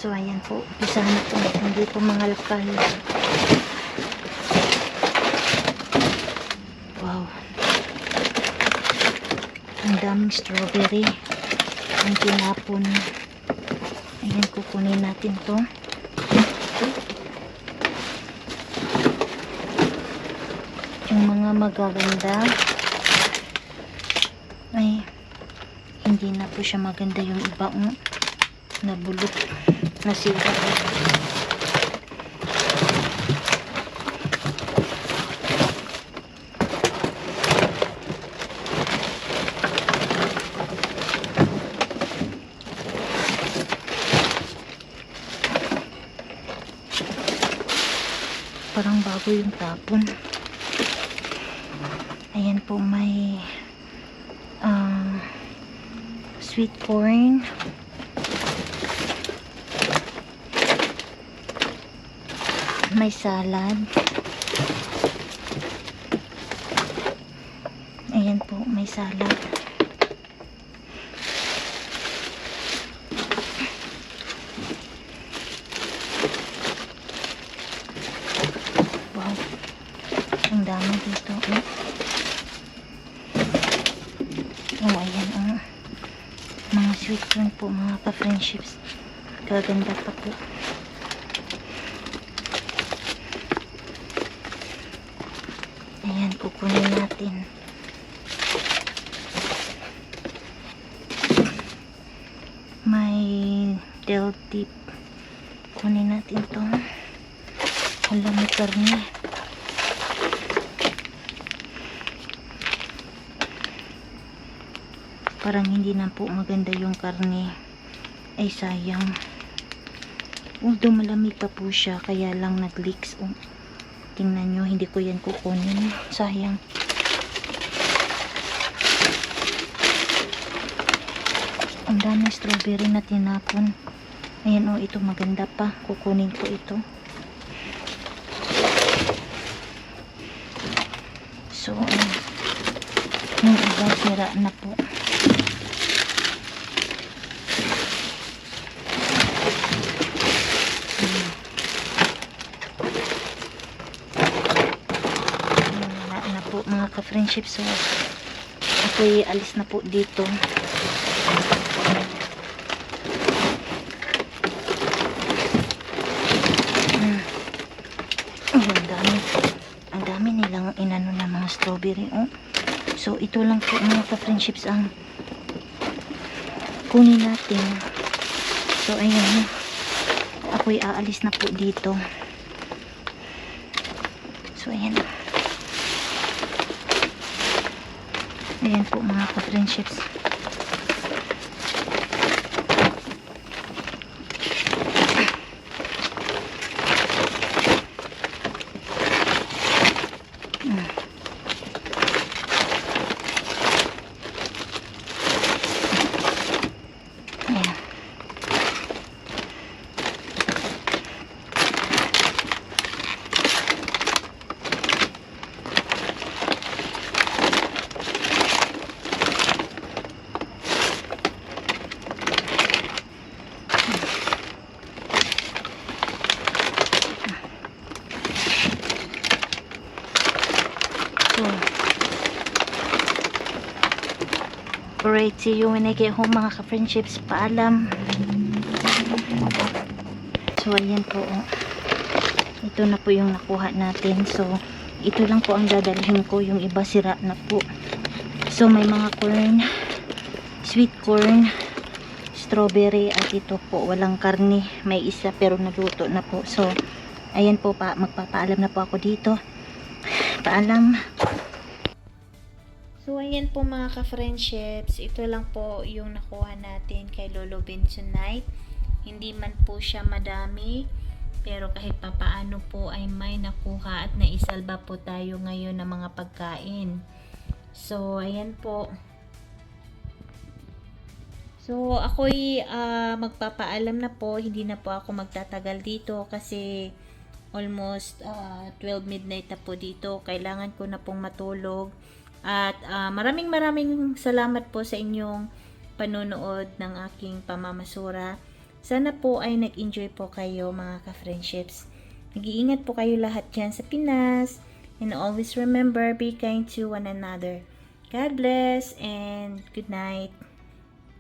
So ayan po, umpisa na po natin dito mangalkal. Wow, ang daming strawberry ang tinapon. Ayan, kukunin natin to. Yung mga magaganda ay hindi na po siya maganda. Yung iba nabulok, nasira. Parang bago yung tapon. Ayan po, may sweet corn, may salad. Ayan po, may salad. Wow, ang dami dito. Oh, ayan, mga sweet corn po, mga ka-friendships. Gaganda pa po. Ayan, kukunin natin. May dill dip. Kunin natin to. Wala, may karne. Parang hindi na po maganda yung karne. Ay, sayang. Although malamig pa po siya, kaya lang nag-leaks. Tingnan nyo, hindi ko yan kukunin. Sayang. Ang daming strawberry na tinapon. Ayan, ito maganda pa. Kukunin ko ito. So, yung iba sira na po. Mga ka-friendship, so ako'y alis na po dito. Ang dami nilang inano na mga strawberry. So ito lang po mga ka-friendships ang kunin natin. So ayan, ako'y aalis na po dito. So ayan. Ayan po mga ka-friendships. Ayan. Alright, see you when I get home mga ka-friendships. Paalam. So ayan po, ito na po yung nakuha natin. So ito lang po ang dadalhin ko, yung iba sira na po. So may mga corn, sweet corn, strawberry, at ito po walang karne. May isa pero naluto na po. So ayan po, magpapaalam na po ako dito. Paalam. So ayan po mga ka-friendships, ito lang po yung nakuha natin kay Lolo Bensonite. Hindi man po siya madami, pero kahit papaano po ay may nakuha at naisalba po tayo ngayon ng mga pagkain. So ayan po. So ako'y magpapaalam na po, hindi na po ako magtatagal dito kasi almost 12 midnight na po dito. Kailangan ko na pong matulog. At maraming salamat po sa inyong panonood ng aking pamamasura. Sana po ay nag-enjoy po kayo mga ka-friendships. Mag-iingat po kayo lahat dyan sa Pinas. And always remember, be kind to one another. God bless and good night.